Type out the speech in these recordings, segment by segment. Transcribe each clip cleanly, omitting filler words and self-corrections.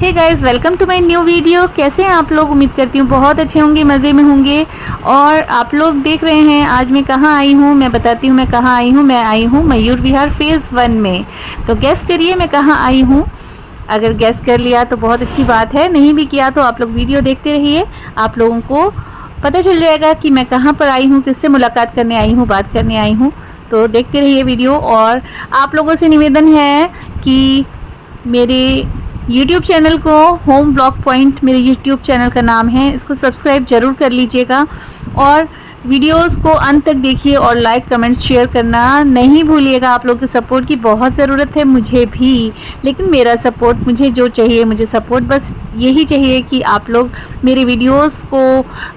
Hey guys, welcome to my new video. कैसे हैं आप लोग? उम्मीद करती हूँ बहुत अच्छे होंगे, मज़े में होंगे। और आप लोग देख रहे हैं आज मैं कहाँ आई हूँ। मैं बताती हूँ मैं कहाँ आई हूँ। मैं आई हूँ मयूर विहार फेज़ 1 में। तो गैस करिए मैं कहाँ आई हूँ। अगर गैस कर लिया तो बहुत अच्छी बात है, नहीं भी किया तो आप लोग वीडियो देखते रहिए, आप लोगों को पता चल जाएगा कि मैं कहाँ पर आई हूँ, किससे मुलाकात करने आई हूँ, बात करने आई हूँ। तो देखते रहिए वीडियो। और आप लोगों से निवेदन है कि मेरे YouTube चैनल को होम ब्लॉग पॉइंट मेरे YouTube चैनल का नाम है, इसको सब्सक्राइब ज़रूर कर लीजिएगा। और वीडियोस को अंत तक देखिए और लाइक कमेंट्स शेयर करना नहीं भूलिएगा। आप लोगों के सपोर्ट की बहुत ज़रूरत है मुझे भी, लेकिन मेरा सपोर्ट मुझे जो चाहिए, मुझे सपोर्ट बस यही चाहिए कि आप लोग मेरे वीडियोस को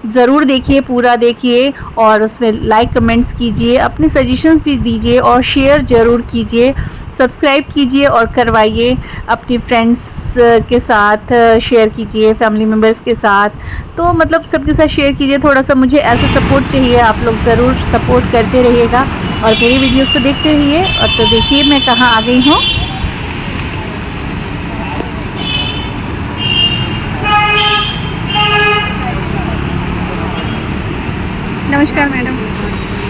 ज़रूर देखिए, पूरा देखिए और उसमें लाइक कमेंट्स कीजिए, अपने सजेशंस भी दीजिए और शेयर ज़रूर कीजिए, सब्सक्राइब कीजिए और करवाइए अपनी फ्रेंड्स के साथ, शेयर कीजिए फैमिली मेम्बर्स के साथ। तो मतलब सबके साथ शेयर कीजिए, थोड़ा सा मुझे ऐसा सपोर्ट चाहिए। आप लोग ज़रूर सपोर्ट करते रहिएगा और मेरी वीडियोस को देखते रहिए। और तो देखिए मैं कहाँ आ गई हूँ। नमस्कार मैडम,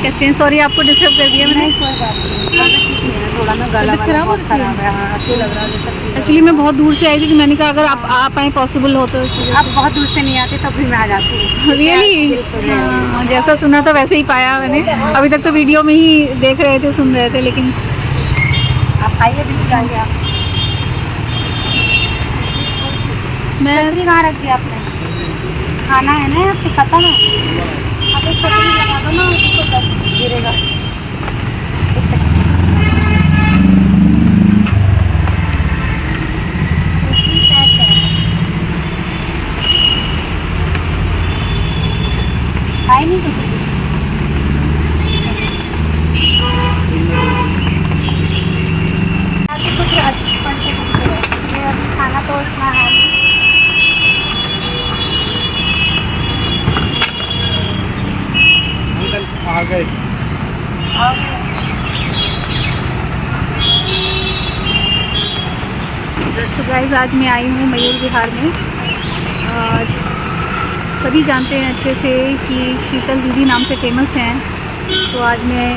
कैसे हैं? सॉरी आपको डिस्टर्ब कर दिया मैंने। कोई बात नहीं, थोड़ा ना गला खराब खराब है। हाँ, ऐसे लग रहा है। एक्चुअली मैं बहुत दूर से आई थी, तो मैंने कहा अगर आप आ पाए पॉसिबल हो तो। आप बहुत दूर से नहीं आते तब भी मैं आ जाती हूँ। रियली? हाँ, जैसा सुना था वैसे ही पाया मैंने। अभी तक तो वीडियो में ही देख रहे थे, सुन रहे थे, लेकिन आप आइए, भी जाइए। आप छतरी कहाँ रखी आपने? खाना है ना आपके, खत्म है। आप एक छतरी लगा दो ना, उसको गिरेगा। एक सेकंड। आई नहीं कुछ भी। कुछ खाना तो इतना है। आ गए। तो गाइस आज मैं आई हूँ मयूर विहार में। सभी जानते हैं अच्छे से कि शीतल दीदी नाम से फेमस हैं। तो आज मैं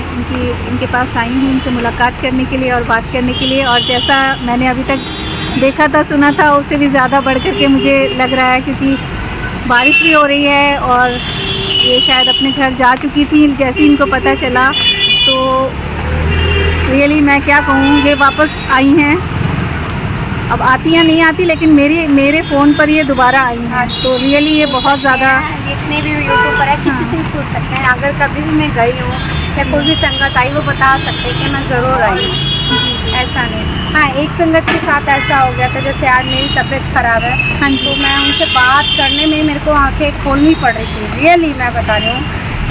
इनके पास आई हूँ, इनसे मुलाकात करने के लिए और बात करने के लिए। और जैसा मैंने अभी तक देखा था, सुना था, उससे भी ज़्यादा बढ़ कर के मुझे लग रहा है, क्योंकि बारिश भी हो रही है और ये शायद अपने घर जा चुकी थी जैसे इनको पता चला। तो रियली मैं क्या कहूँ, ये वापस आई हैं। अब आती या नहीं आती, लेकिन मेरे फ़ोन पर ये दोबारा आई हैं। तो रियली ये बहुत ज़्यादा, जितने भी यूट्यूबर है किसी से भी पूछ सकते हैं। अगर कभी भी मैं गई हूँ या कोई भी संगत आई, वो बता सकते हैं कि मैं ज़रूर आई हूँ। ऐसा नहीं। हाँ, एक संगत के साथ ऐसा हो गया था, जैसे आज मेरी तबीयत ख़राब है। हाँ जी। तो मैं उनसे बात करने में मेरे को आंखें खोलनी पड़ रही थी। रियली मैं बता रही हूँ।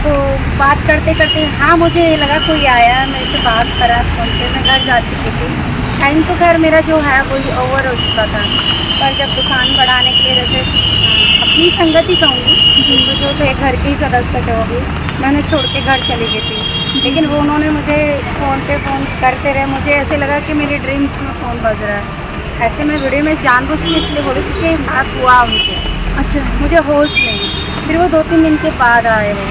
तो बात करते करते हाँ, मुझे लगा कोई आया है, मेरे से बात करा फोन पे। मैं घर जा चुकी थी। टाइम तो खैर मेरा जो है वो ओवर हो चुका था। पर जब दुकान बढ़ाने के लिए, जैसे अपनी संगत ही कहूँगी, तो जो थे घर के ही सदस्य थे, वो भी मैंने छोड़ के घर चली गई थी। लेकिन वो उन्होंने मुझे फ़ोन पे फ़ोन करते रहे। मुझे ऐसे लगा कि मेरे ड्रीम्स में फ़ोन बज रहा है। ऐसे मैं वीडियो में जानबूझ के इसलिए बोली क्योंकि साथ हुआ उनसे। अच्छा, मुझे होश नहीं। फिर वो 2-3 दिन के बाद आए वो,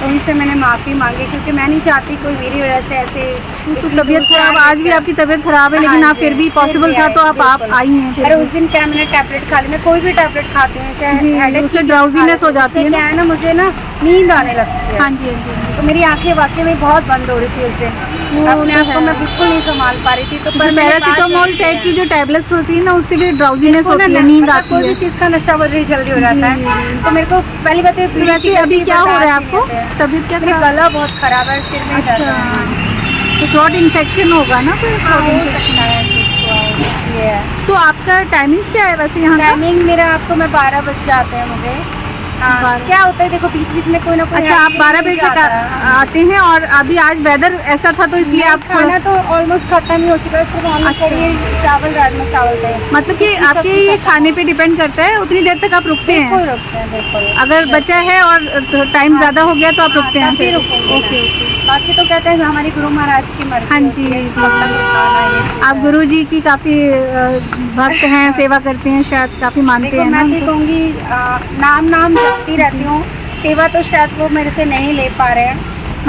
तो उनसे मैंने माफ़ी मांगी, क्योंकि मैं नहीं चाहती कोई मेरी वजह से ऐसे। तो तबीयत ख़राब, आज भी आपकी तबीयत ख़राब है, लेकिन आप फिर भी पॉसिबल था तो आप आई हैं। अरे उस दिन क्या, मैंने टैबलेट खा ली। मैं कोई भी टैबलेट खाती हूँ, चाहे उससे ड्राउजीनेस हो जाती है क्या है ना, मुझे ना नींद आने लगती है। हाँ जी, हाँ जी। तो मेरी आंखें वाकई में बहुत बंद हो रही थी उस दिन। अपने आप को मैं बिल्कुल नहीं संभाल पा रही थी। तो पर पैरासीटामोल टाइप की जो टैबलेट्स होती है ना, उससे भी ड्राउजीनेस होती है, नींद आती कोई भी है। चीज़ का नशा बड़ी जल्दी हो जाता है। तो मेरे को पहली बात, वैसे अभी क्या हो रहा है आपको? तबीयत क्या मेरा गला बहुत ख़राब है, सिर में दर्द है। तो थ्रोट इन्फेक्शन होगा ना कोई? हाँ, हो सकता है कुछ। ये है। तो आपका टाइमिंग्स क्या है वैसे यहाँ का? टाइमिंग मेरा, आपको मैं 12 बज जाते हैं मुझे। हाँ, क्या होता है देखो, बीच बीच में कोई ना कोई। अच्छा, आप 12 बजे तक आते हैं। और अभी आज वेदर ऐसा था तो इसलिए आप खाना तो ऑलमोस्ट खत्म ही हो चुका है। सिर्फ ऑनलाइन करिए चावल, राजमा चावल थे। मतलब कि आपके ये खाने पे डिपेंड करता है, उतनी देर तक आप रुकते हैं? रुकते हैं बिल्कुल। अगर बचा है और टाइम ज़्यादा हो गया तो आप रुकते हैं फिर? Okay okay. बाकी तो कहते हैं हमारी गुरु महाराज की मर्जी हाँ होती जी, है, जी, सब तक उठाना ये चीज़ आप है। गुरु जी की काफ़ी भक्त हैं, सेवा करते हैं, शायद काफ़ी मानते देखो हैं ना मैं भी उनको। कहूँगी नाम जपती रहती हूँ, सेवा तो शायद वो मेरे से नहीं ले पा रहे हैं,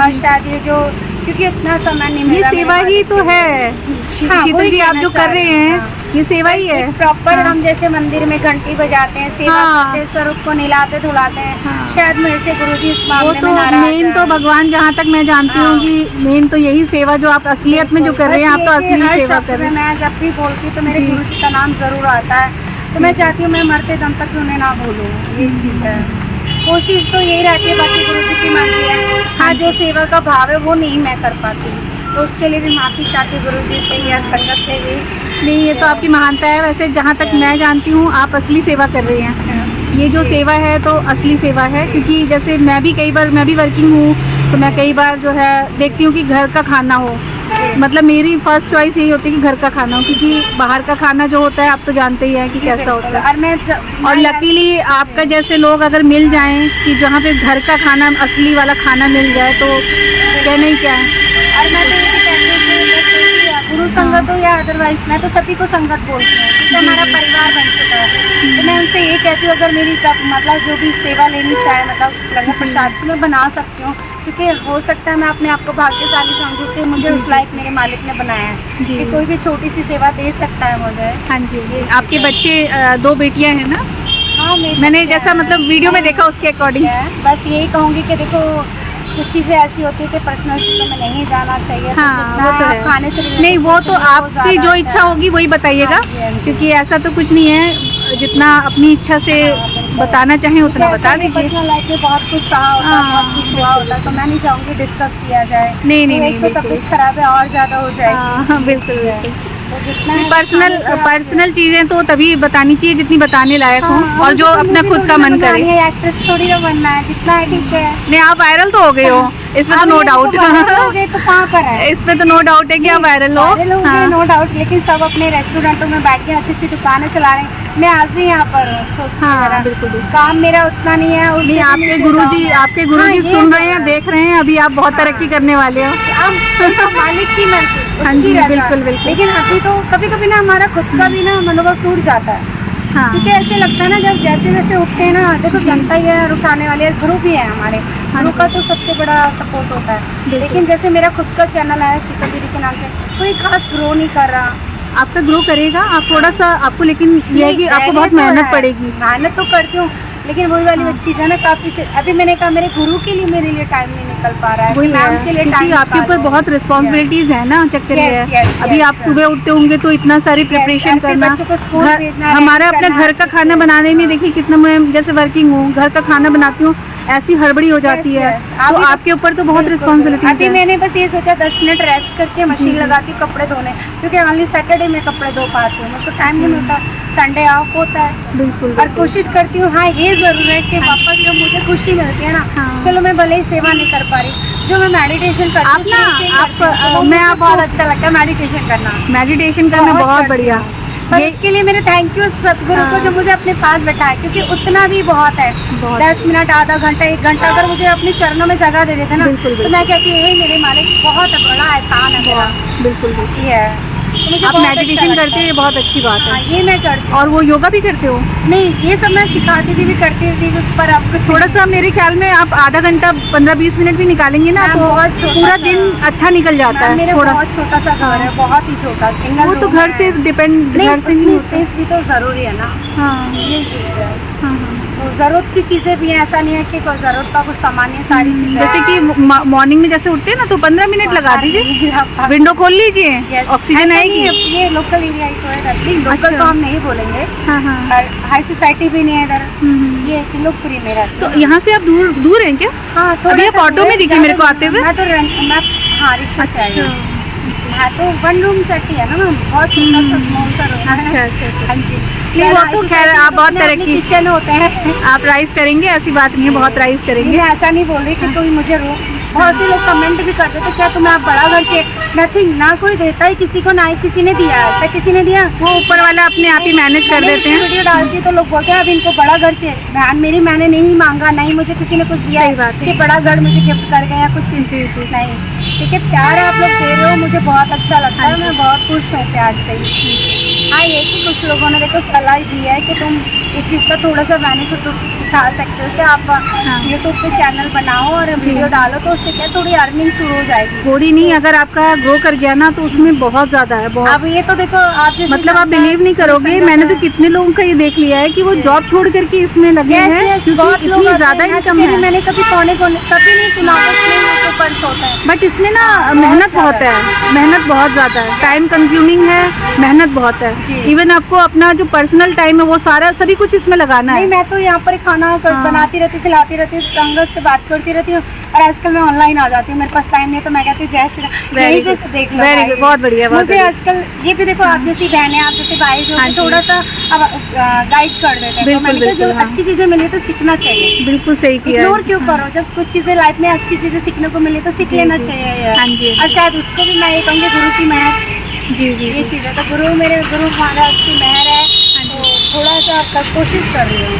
और शायद ये जो क्योंकि उतना समय नहीं ये मिला सेवा मेरे ही पास तो इसके है लिए। हाँ, शीतल वही जी, आप कहना जो चाह कर रहे रही हैं हूँ। ये सेवा ही है। प्रॉपर हाँ। हम जैसे मंदिर में घंटी बजाते हैं, सेवा हाँ। करते हैं, स्वरूप को नहलाते धुलाते हैं, हाँ। शायद मेरे से गुरुजी इस वो मामले तो में नाराज मेन तो हैं। भगवान, जहाँ तक मैं जानती हूँ हाँ। कि मेन तो यही सेवा जो आप असलियत में जो कर रहे हैं, आप तो बस ये कि असली हर सेवा शब्द कर रहे में हैं। मैं जब भी बोलती तो मेरे जी। गुरु जी का नाम जरूर आता है, तो मैं चाहती हूँ मैं मरते दम तक उन्हें ना भूलूँ, ये चीज़ है। कोशिश तो यही रहती है, बाकी गुरु जी की मर्जी है। हाँ, जो सेवा का भाव है वो नहीं मैं कर पाती, तो उसके लिए भी माफ़ी चाहती हूँ गुरु जी से या संगत से भी। नहीं, ये तो आपकी महानता है। वैसे जहाँ तक मैं जानती हूँ आप असली सेवा कर रही हैं। ये जो सेवा है तो असली सेवा है, क्योंकि जैसे मैं भी कई बार, मैं भी वर्किंग हूँ, तो मैं कई बार जो है देखती हूँ कि घर का खाना हो, मतलब मेरी फर्स्ट चॉइस यही होती है कि घर का खाना हो, क्योंकि बाहर का खाना जो होता है आप तो जानते ही हैं कि कैसा होता है। और मैं और लकीली आपका जैसे लोग अगर मिल जाएं कि जहाँ पे घर का खाना, असली वाला खाना मिल जाए, तो कहना ही क्या है। और मैं तो ये भी कहती हूँ कि जैसे गुरु संगत हो या अदरवाइज, मैं तो सभी को संगत बोलती हूँ, क्योंकि हमारा परिवार बन चुका है। तो मैं उनसे ये कहती हूँ अगर मेरी मतलब जो भी सेवा लेनी चाहे, मतलब लंगर प्रसाद की, मैं बना सकती हूँ, क्योंकि हो सकता है मैं अपने आप को भाग्यशाली समझूँ कि मुझे उस लायक मेरे मालिक ने बनाया है जी। कि कोई भी छोटी सी सेवा दे सकता है मुझे। हाँ जी। आपके बच्चे 2 बेटियां हैं ना? हाँ, मैंने जैसा मतलब वीडियो में देखा उसके अकॉर्डिंग। बस यही कहूँगी कि देखो कुछ चीज़ें ऐसी होती है कि पर्सनल चीज़ों में नहीं जाना चाहिए। हाँ, जितना वो तो है। खाने से नहीं, वो तो आपकी जो इच्छा होगी वही बताइएगा, हाँ जी, हाँ जी। क्योंकि ऐसा तो कुछ नहीं है, जितना अपनी इच्छा से बताना चाहें उतना बता दीजिए। पर्सनल लाइफ में बहुत कुछ सहा होता है, हाँ, बहुत कुछ हुआ होता है, तो मैं नहीं चाहूँगी डिस्कस किया जाए। नहीं, नहीं, तो नहीं, एक तो बिल्कुल। तबीयत खराब है और ज़्यादा हो जाएगी। हाँ, बिल्कुल बिल्कुल। तो जितना है पर्सनल खाने से आप- पर्सनल चीज़ें तो तभी बतानी चाहिए जितनी बताने लायक हो, हाँ, और जो मुझे तो अपना मूवी खुद का थोड़ी ना मन करे। बनानी है, एक्ट्रेस थोड़ी ना बनना है, जितना है ठीक है। नहीं, आप वायरल तो हो गए हो, इसमें तो अब नो ये डाउट। वायरल हो गए तो कहाँ पर है? इसमें तो नो डाउट है कि आप वायरल हो। वायरल होंगे हाँ। नो डाउट, लेकिन सब अपने रेस्टोरेंटों में बैठ के अच्छी अच्छी दुकानें चला रहे हैं। मैं आज भी यहाँ पर हूँ, सोचिए हाँ, जरा। बिल्कुल, बिल्कुल। काम मेरा उतना नहीं है, उससे नहीं, भी आपके नीचे गुरुजी काम है। आपके गुरुजी हाँ, ये सुन रहे हैं, जरूर है। देख रहे हैं, अभी आप बहुत तरक्की करने वाले हो। अब तो मालिक की मर्जी, हाँ उसकी जी, रजा। बिल्कुल, बिल्कुल। लेकिन अभी तो कभी कभी ना हमारा खुद का भी ना मनोबल टूट जाता है, हाँ, क्योंकि ऐसे लगता है ना जब जैसे जैसे उठते हैं ना, देखो जनता ही है और उठाने वाले हैं, गुरु भी है हमारे, हाँ गुरु जी। का तो सबसे बड़ा सपोर्ट होता है। बिल्कुल। लेकिन जैसे मेरा खुद का चैनल है शीतल दीदी के नाम से, कोई खास ग्रो नहीं कर रहा। आपका ग्रो करेगा, आप थोड़ा सा, आपको लेकिन ये है कि आपको पहले बहुत तो मेहनत है, पड़ेगी। मेहनत तो करती हूँ, लेकिन वही वाली हाँ। चीज़ है ना, काफ़ी से अभी मैंने कहा मेरे गुरु के लिए मेरे लिए टाइम नहीं निकल पा रहा है, वही मैम है, के लिए क्योंकि टाइम आपके ऊपर बहुत रिस्पॉन्सिबिलिटीज है ना, चक्कर ये Yes, है। yes, अभी yes, आप yes. सुबह उठते होंगे तो इतना सारी प्रिपरेशन और फिर करना, बच्चों को स्कूल भेजना है, हमारा ready अपना करना, घर का अच्छे खाना से। बनाने में देखिए कितना, मैं जैसे वर्किंग हूँ, घर का खाना बनाती हूँ, ऐसी हड़बड़ी हो जाती है, तो आपके ऊपर तो बहुत रिस्पॉन्सिबिलिटीज अभी है। मैंने बस ये सोचा 10 मिनट रेस्ट करके मशीन लगाती कपड़े धोने, क्योंकि ओनली सैटरडे में कपड़े धो पाती हूँ, मुझको टाइम नहीं मिलता, संडे ऑफ होता है। बिल्कुल, और बिल्कुल। कोशिश करती हूँ, हाँ ये ज़रूर है कि वापस जो मुझे खुशी मिलती है ना, हाँ। चलो मैं भले ही सेवा नहीं कर पा रही, जो मैं मेडिटेशन करती आप ना, आप- मैं आपको बहुत अच्छा लगता है मेडिटेशन करना, मेडिटेशन करना बहुत करती बढ़िया। हूँ। पर इसके लिए मेरे थैंक यू सतगुरु को हाँ। जो मुझे अपने पास बैठाया, क्योंकि उतना भी बहुत है। बहुत 10 मिनट, आधा घंटा, 1 घंटा अगर मुझे अपने चरणों में जगह दे देते ना, बिल्कुल, तो मैं कहती हूँ मेरे मालिक बहुत बड़ा एहसान है मेरा, बिल्कुल बिल्कुल। ये है। तो मुझे आप बहुत अच्छा मेडिटेशन लगता करते हैं, ये बहुत अच्छी बात हाँ, है। ये मैं करती हूँ। और वो योगा भी करते हो? नहीं, ये सब मैं सिखाती थी भी करती थी, पर अब कुछ थोड़ा सा मेरे ख्याल में आप आधा घंटा 15-20 मिनट भी निकालेंगे ना, मैम, तो बहुत छोटा पूरा सा- दिन अच्छा निकल जाता है। मेरा थोड़ा बहुत छोटा सा घर है, बहुत ही छोटा, सिंगल वो तो रूम घर है। से डिपेंड, नहीं, घर से नहीं उसमें होता। स्पेस भी तो ज़रूरी है ना, हाँ, ये चीज़ है। हाँ, हाँ। तो ज़रूरत की चीज़ें भी हैं, ऐसा नहीं है कि कोई ज़रूरत का कुछ सामान नहीं है, सारी चीज़ें जैसे कि मॉर्निंग में जैसे उठते हैं ना, तो 15 मिनट लगा दीजिए, आप विंडो खोल लीजिए, Yes. ऑक्सीजन ऐसा आएगी। नहीं है, ये लोकल एरिया ही तो है इधर, नहीं लोकल अच्छा। तो हम नहीं बोलेंगे, हाँ, हाँ। और हाई सोसाइटी भी नहीं है इधर, हम्म। ये तिलोकपुरी में रहती तो हूँ। यहाँ से आप दूर दूर हैं क्या? हाँ, अभी आप सा ऑटो दूर में है, दिखे मेरे को ज़्यादा आते हुए। मैं तो मैं हाँ रिक्शा से आई हूँ। हाँ, तो 1 रूम सेट ही है ना मैम, बहुत छोटा सा स्मॉल सा रूम है। अच्छा, अच्छा, अच्छा। हाँ जी। नहीं, वो तो खैर आप बहुत तरक्की, किचन होते हैं। आप राइज करेंगे, ऐसी बात नहीं है, बहुत राइज करेंगे। मैं ऐसा नहीं बोल रही कि कोई मुझे रोक, बहुत से लोग कमेंट भी करते थे क्या तुम्हें आप बड़ा घर चाहिए, नथिंग, ना कोई देता है किसी को, ना ही किसी ने दिया है, किसी ने दिया, वो ऊपर वाला अपने आप ही मैनेज कर देते हैं। वीडियो डालती तो लोग बोलते हैं अब इनको बड़ा घर चाहिए, मैंने नहीं मांगा, नहीं मुझे किसी ने कुछ दिया सही बात है। कि बड़ा घर मुझे गिफ्ट कर गए या कुछ चीज़, नहीं ठीक है, प्यार आप लोग दे रहे हो, मुझे बहुत अच्छा लगता है, मैं बहुत खुश हूँ प्यार से ही। हाँ, ये कि कुछ लोगों ने देखो सलाह दी है कि तुम इस चीज़ का थोड़ा सा बेनिफिट उठा सकते हो कि आप यूट्यूब पे चैनल बनाओ और वीडियो डालो, तो उससे क्या थोड़ी अर्निंग शुरू हो जाएगी। थोड़ी नहीं, अगर आपका ग्रो कर गया ना तो उसमें बहुत ज़्यादा है, बहुत। अब ये तो देखो आप जैसे मतलब आप बिलीव नहीं करोगे, मैंने तो कितने लोगों का ये देख लिया है कि वो जॉब छोड़ करके इसमें लगे हैं, क्योंकि इतनी ज़्यादा इनकम है। मैंने कभी कभी नहीं सुना यूट्यूबर्स होता है, बट इसमें ना मेहनत बहुत है, मेहनत बहुत ज़्यादा है, टाइम कंज्यूमिंग है, मेहनत बहुत है। इवन आपको अपना जो पर्सनल टाइम है वो सारा सभी कुछ इसमें लगाना है। नहीं, मैं तो यहाँ पर खाना बनाती रहती, खिलाती रहती हूँ, संगत से बात करती रहती हूँ, और आजकल मैं ऑनलाइन आ जाती हूँ, मेरे पास टाइम नहीं है तो मैं कहती हूँ जय श्री राम, यहीं पे से देख लो। वेरी गुड, बहुत बढ़िया। मुझे आजकल ये भी देखो, आप जैसी बहन है, आप जैसे भाई जो थोड़ा सा अब गाइड कर देते हैं, तो मैंने कहा जो अच्छी चीजें मिली तो सीखना चाहिए। बिल्कुल सही किया। इग्नोर क्यों करो, जब कुछ चीजें लाइफ में अच्छी चीजें सीखने को मिली तो सीख लेना चाहिए। हाँ जी। और शायद उसको भी मैं ये कहूँगी गुरु की मेहर, जी जी, ये चीज़ है। तो मेरे गुरु महाराज की मेहर है, तो थोड़ा सा कोशिश कर रही हूँ,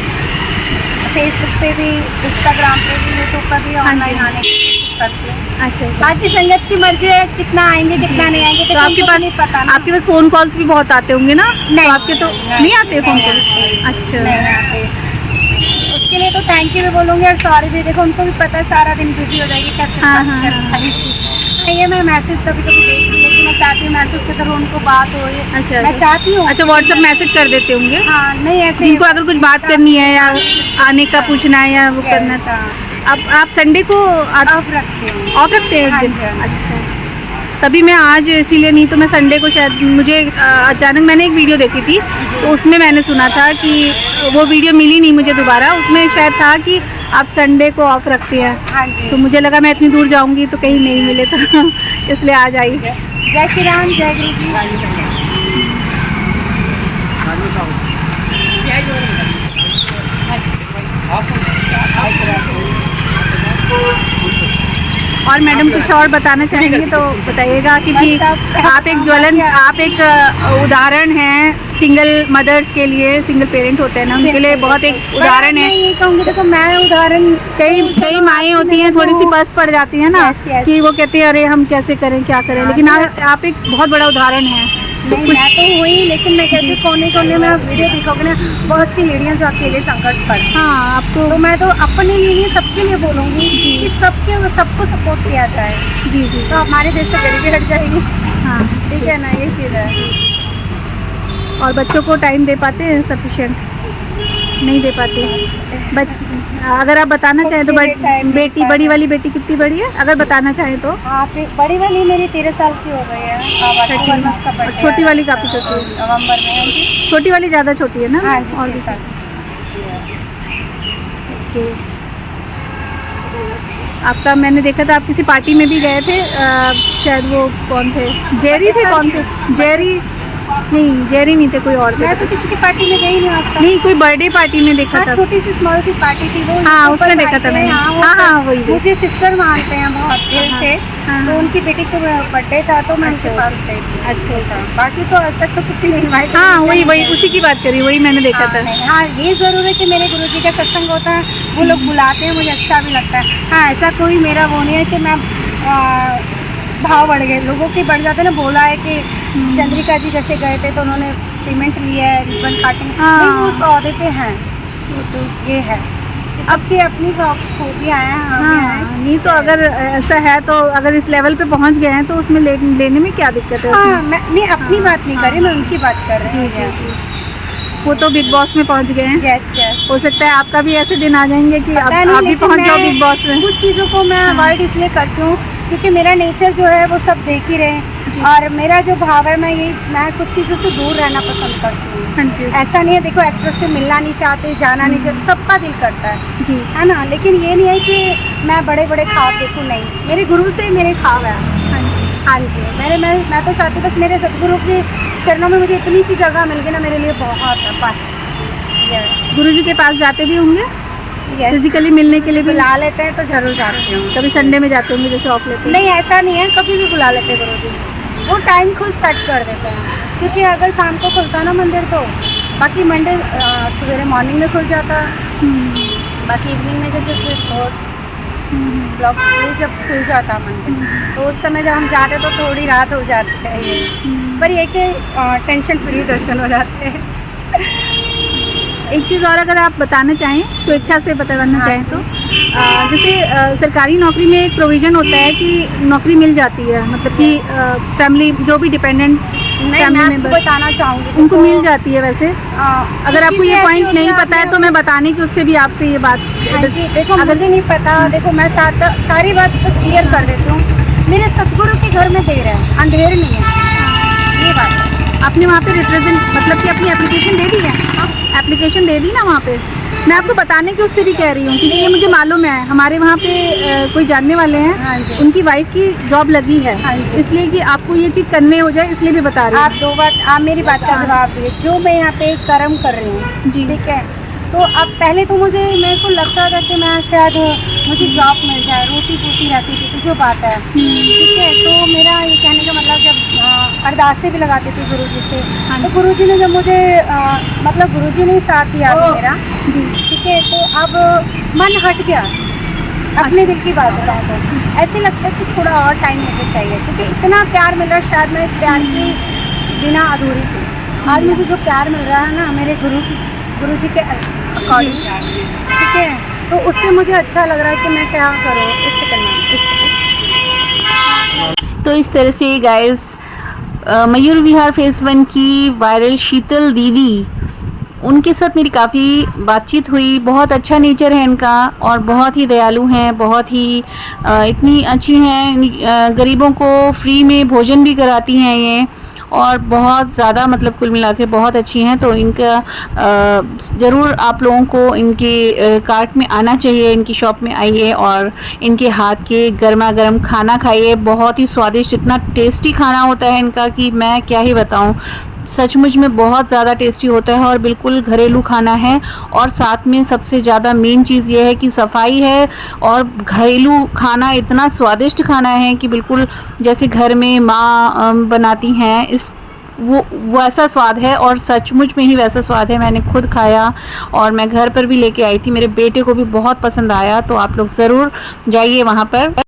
फेसबुक पे भी, इंस्टाग्राम पे भी, यूट्यूब पर भी ऑनलाइन आने की कोशिश करती हूँ। अच्छा, बाकी संगत की मर्जी है, कितना आएंगे कितना नहीं आएंगे, तो आपके पास नहीं पता ना। आपके पास फ़ोन कॉल्स भी बहुत आते होंगे ना? नहीं, तो आपके तो नहीं आते फ़ोन कॉल? अच्छा, नहीं आते। उसके लिए तो थैंक यू भी बोलूँगी और सॉरी भी, देखो उनको भी पता है सारा दिन बिजी हो जाएगी कैसे बात करना। ये मैं मैसेज कभी कभी देखती हूँ, लेकिन मैं चाहती हूँ मैसेज के तरह उनको बात हो। अच्छा, मैं चाहती हूँ। अच्छा, व्हाट्सएप मैसेज कर देते होंगे? हाँ, नहीं ऐसे इनको अगर कुछ बात करनी है या आने का पूछना है या वो करना था। अब आप संडे को ऑफ रखते हैं? ऑफ रखते हैं एक दिन? अच्छा, तभी मैं आज इसीलिए, नहीं तो मैं संडे को शायद, मुझे अचानक मैंने एक वीडियो देखी थी तो उसमें मैंने सुना था कि वो वीडियो मिली नहीं मुझे दोबारा, उसमें शायद था कि आप संडे को ऑफ रखती हैं। हाँ जी। तो मुझे लगा मैं इतनी दूर जाऊंगी तो कहीं नहीं मिले, तो इसलिए आज आई। जय श्री राम, जय गुरु जी। और मैडम कुछ और बताना चाहेंगे तो बताइएगा, क्योंकि आप एक ज्वलन, आप एक उदाहरण हैं सिंगल मदर्स के लिए, सिंगल पेरेंट होते हैं ना उनके लिए बहुत एक उदाहरण है। ये कहूँगी देखो, मैं उदाहरण, कई माएँ होती हैं थोड़ी सी बस पड़ जाती हैं ना, कि वो कहते हैं अरे हम कैसे करें क्या करें, लेकिन आप एक बहुत बड़ा उदाहरण है। नहीं, मैं तो हुई, लेकिन मैं कहती हूँ कोने कोने में वीडियो देखोगे ना, बहुत सी लेडियाँ जो अकेले संघर्ष कर। हाँ, अब तो मैं तो अपने लिए नहीं सबके लिए बोलूँगी कि सबको सपोर्ट किया जाए। जी जी, तो हमारे देश से गरीबी हट जाएगी। हाँ ठीक है ना, ये चीज़ है। और बच्चों को टाइम दे पाते हैं सफिशिएंट? नहीं दे पाते बच्चे। अगर आप बताना चाहें तो बेटी, बड़ी वाली बेटी कितनी बड़ी है अगर बताना चाहें तो? हाँ, बड़ी वाली मेरी 13 साल की हो गई है। छोटी वाली काफ़ी छोटी है, नवंबर में। छोटी वाली ज़्यादा छोटी है ना? हाँ जी, और ओके। आपका मैंने देखा था आप किसी पार्टी में भी गए थे, शायद वो कौन थे, जेरी थे, कौन थे? जेरी नहीं, जेरी नहीं थे, कोई और थे। मैं तो किसी की पार्टी में गई नहीं आज तक। नहीं, कोई बर्थडे पार्टी में देखा था, छोटी सी स्मॉल सी पार्टी थी वो। हाँ, उसमें देखा था मैंने। हाँ, वही। मुझे सिस्टर मानते हैं बहुत दिल से, तो उनकी बेटी का बर्थडे था तो मैं उनके पास गई थी। अच्छा, बाकी तो आज तक तो किसी ने इनवाइट। हाँ, वही उसी की बात करी, वही मैंने देखा था। हाँ, ये ज़रूर है कि मेरे गुरुजी का सत्संग होता है, वो लोग बुलाते हैं, मुझे अच्छा भी लगता है। हाँ, ऐसा कोई मेरा वो नहीं है कि मैं भाव बढ़ गए, लोगों के बढ़ जाते हैं ना। बोला है कि चंद्रिका जी जैसे गए थे तो उन्होंने पेमेंट लिया है, रिबन काटिंग, नहीं वो उस औहदे पे हैं, तो ये है सबकी अपनी खूबियाँ हैं। हाँ, नहीं तो अगर ऐसा है तो अगर इस लेवल पे पहुंच गए हैं तो उसमें लेने में क्या दिक्कत है? हाँ, मैं नहीं अपनी बात नहीं कर रही, मैं उनकी बात कर रही हूँ। जी, वो तो बिग बॉस में पहुंच गए हैं। यस। हो सकता है आपका भी ऐसे दिन आ जाएंगे कि आप भी पहुंच जाओ बिग बॉस में। कुछ चीज़ों को मैं अवॉइड इसलिए करती हूँ क्योंकि मेरा नेचर जो है वो सब देख ही रहे हैं, और मेरा जो भाव है मैं कुछ चीज़ों से दूर रहना पसंद करती हूँ। ऐसा नहीं है, देखो एक्ट्रेस से मिलना नहीं चाहते, जाना नहीं चाहते, सबका दिल करता है जी, है ना, लेकिन ये नहीं है कि मैं बड़े बड़े ख्वाब देखूँ, नहीं, मेरे गुरु से मेरे ख्वाब है। हाँ जी, मैं तो चाहती हूँ बस मेरे सदगुरु के चरणों में मुझे इतनी सी जगह मिल गई ना, मेरे लिए बहुत है बस। गुरु जी के पास जाते भी होंगे? फिजिकली मिलने के लिए भी बुला लेते हैं तो जरूर जाती हूँ। कभी संडे में जाते होंगे जैसे ऑफ लेते? नहीं, ऐसा नहीं है, कभी भी बुला लेते गुरु जी, वो टाइम खुद सेट कर देते हैं, क्योंकि अगर शाम को खुलता ना मंदिर तो बाकी मंडे सवेरे मॉर्निंग में खुल जाता, बाकी इवनिंग में जैसे ब्लॉक ये जब खुल जाता मंदिर, तो उस समय जब हम जाते तो थोड़ी रात हो जाती है ये, पर ये कि टेंशन फ्री दर्शन हो जाते हैं। एक चीज़ और अगर आप बताना चाहें, स्वेच्छा से बताना हाँ चाहें तो जैसे सरकारी नौकरी में एक प्रोविज़न होता है कि नौकरी मिल जाती है, मतलब कि फैमिली जो भी डिपेंडेंट मैं फैमिली आपको मेंबर बताना चाहूँगी उनको मिल जाती है। वैसे अगर आपको ये पॉइंट नहीं पता है तो मैं बताने की उससे भी आपसे ये बात, हाँ जी, देखो मुझे नहीं पता, देखो मैं सारी बात तो क्लियर कर देती हूँ। मेरे सतगुरु के घर में देर है, अंधेर नहीं है, ये बात है। आपने वहाँ पे रिप्रेजेंट मतलब कि अपनी एप्लीकेशन दे दी है? एप्लीकेशन दे दी ना वहाँ पे? मैं आपको बताने की उससे भी कह रही हूँ क्योंकि ये मुझे मालूम है, हमारे वहाँ पे कोई जानने वाले हैं, हाँ जी। उनकी वाइफ की जॉब लगी है, हाँ जी। इसलिए कि आपको ये चीज़ करने हो जाए इसलिए भी बता रही हूँ। आप दो बात, आप मेरी बात का जवाब दिए। जो मैं यहाँ पे कर्म कर रही हूँ, जी। ठीक है, तो अब पहले तो मेरे को लगता था कि मैं शायद मुझे जॉब मिल जाए, रोटी पूटी रहती थी, तो जो बात है, ठीक है। तो मेरा ये कहने का मतलब जब अरदासें भी लगाते थे गुरु जी से, तो गुरु जी ने जब मुझे मतलब गुरु जी ने साथ दिया मेरा, ठीक है, तो अब मन हट गया। अपने दिल की बात बताऊँ तो ऐसे लगता है कि थोड़ा और टाइम मुझे चाहिए, क्योंकि इतना प्यार मिल रहा है, शायद मैं इस प्यार की बिना अधूरी थी। आज मुझे जो प्यार मिल रहा है ना मेरे गुरु जी के अकॉर्डिंग, ठीक है, तो उससे मुझे अच्छा लग रहा है कि मैं क्या करूँ। एक सेकंड। तो इस तरह से गाइस मयूर विहार फेज 1 की वायरल शीतल दीदी, उनके साथ मेरी काफ़ी बातचीत हुई। बहुत अच्छा नेचर है इनका और बहुत ही दयालु हैं, बहुत ही इतनी अच्छी हैं, गरीबों को फ्री में भोजन भी कराती हैं ये, और बहुत ज़्यादा मतलब कुल मिला के बहुत अच्छी हैं। तो इनका ज़रूर आप लोगों को इनके कार्ट में आना चाहिए, इनकी शॉप में आइए और इनके हाथ के गर्मा गर्म खाना खाइए। बहुत ही स्वादिष्ट, इतना टेस्टी खाना होता है इनका कि मैं क्या ही बताऊं, सचमुच में बहुत ज़्यादा टेस्टी होता है और बिल्कुल घरेलू खाना है। और साथ में सबसे ज़्यादा मेन चीज़ ये है कि सफाई है, और घरेलू खाना इतना स्वादिष्ट खाना है कि बिल्कुल जैसे घर में माँ बनाती हैं, इस वो वैसा स्वाद है, और सचमुच में ही वैसा स्वाद है। मैंने खुद खाया और मैं घर पर भी लेके आई थी, मेरे बेटे को भी बहुत पसंद आया। तो आप लोग ज़रूर जाइए वहाँ पर।